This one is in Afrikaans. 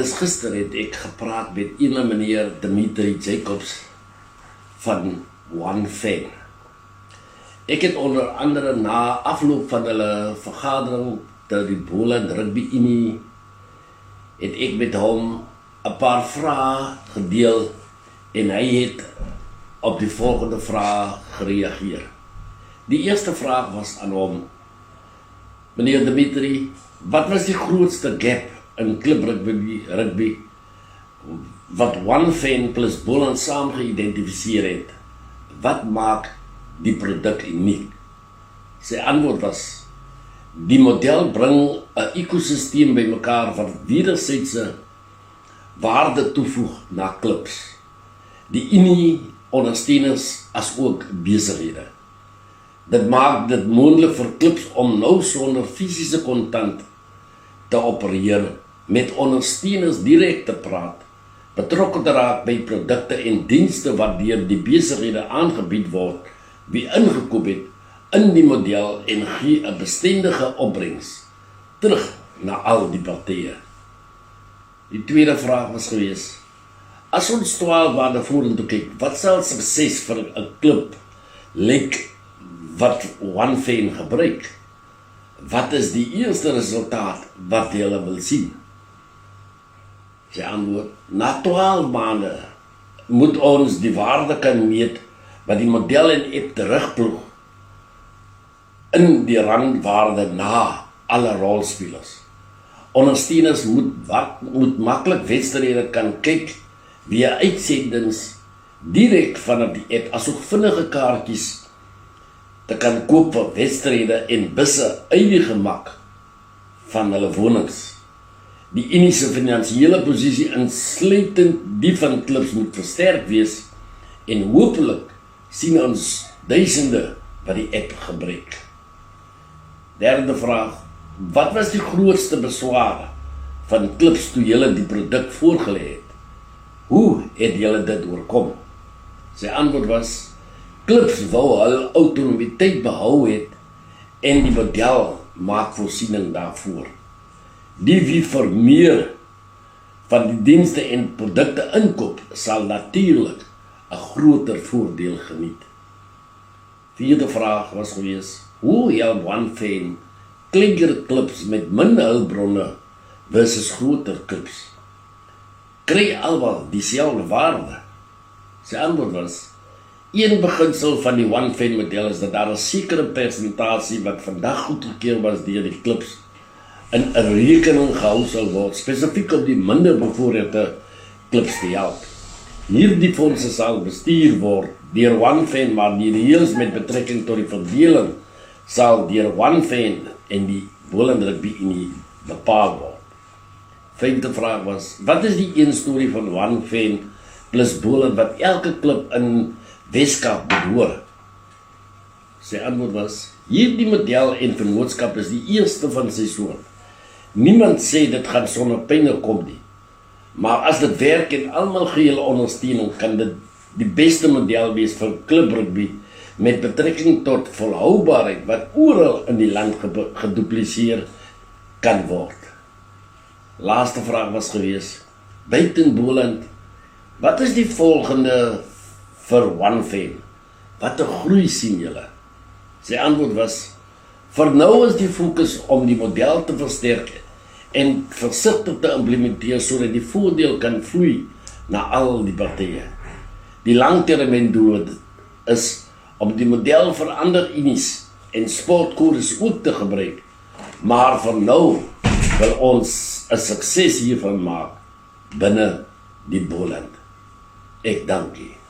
dis gister het ek gepraat met ene meneer Dimitri Jacobs van One Fan. Ek het onder andere na afloop van hulle vergadering ter die Boland Rugby Unie het ek met hom 'n paar vrae gedeel en hy het op die volgende vraag gereageer. Die eerste vraag was aan hom: meneer Dimitri, wat was die grootste gap in klub rugby wat One Fan plus Boland saam geïdentifiseer het? Wat maak die produk uniek? Sy antwoord was: die model bring 'n ekosisteem bymekaar wat wederzijdse waarde toevoeg na klubs, die Unie ondersteuners as ook besighede. Dit maak dit moontlik vir klubs om nou sonder fisiese kontant te opereer, met ondersteuners direk te praat, betrokke te raak by produkte en dienste wat deur die besighede aangebied word, wie ingekoop het in die model en gee 'n bestendige opbrengs terug na al die partye. Die tweede vraag was gewees: as ons 12 maande vorentoe kyk, wat sal sukses vir 'n klub lyk wat One Fan gebruik? Wat is die eerste resultaat wat jy wil sien? Sy antwoord: na 12 maande moet ons die waarde kan meet wat die model en app terugploeg in die randwaarde na alle rolspelers. Ondersteuners moet maklik wedstryde kan kyk via uitsendings direk vanaf die app, asook vinnige kaartjies te kan koop vir wedstryde en busse uit die gemak van hulle wonings. Die Unie se finansiële posisie insluitend die van klubs moet versterk wees en hopelik sien ons duisende wat die app gebruik. Derde vraag: wat was die grootste besware van klubs toe julle die produk voorgelê het? Hoe het julle dit oorkom? Sy antwoord was: klubs wou hul autonomiteit behou het en die model maak voorsiening daarvoor. Die wie vir meer van die dienste en produkte inkoop, sal natuurlik 'n groter voordeel geniet. Vierde vraag was gewees: hoe help One Fan kleiner klubs met minder hulpbronne versus groter klubs? Kry almal dieselfde waarde? Sy antwoord was: een beginsel van die One Fan model is dat daar 'n sekere persentasie wat vandag goedgekeur was deur die klubs in 'n rekening gehou sal word, spesifiek op die minder bevoorregte klubs te help. Hierdie fondse sal bestuur word deur One Fan, maar die reëls met betrekking tot die verdeling sal deur One Fan en die Boland Rugby Unie bepaal word. Vyfde vraag was: wat is die een storie van One Fan plus Boland wat elke klub in Weskaap behoor? Sy antwoord was: hierdie model en vennootskap is die eerste van sy soort. Niemand sê dit gaan sonder pyn kom nie. Maar as dit werk en almal gee hulle ondersteuning, kan dit die beste model wees vir klubrugby met betrekking tot volhoubaarheid wat oral in die land gedupliseer kan word. Laaste vraag was gewees: buiten Boland, wat is die volgende vir One Fan? Wat 'n groei sien julle? Sy antwoord was: vir nou is die fokus om die model te versterk en versigtig te implementeer sodat die voordeel kan vloei na al die partye. Die langtermyndoel is om die model vir ander unies en sportkodes ook te gebruik, maar vir nou wil ons 'n sukses hiervan maak binne die Boland. Ek dank u.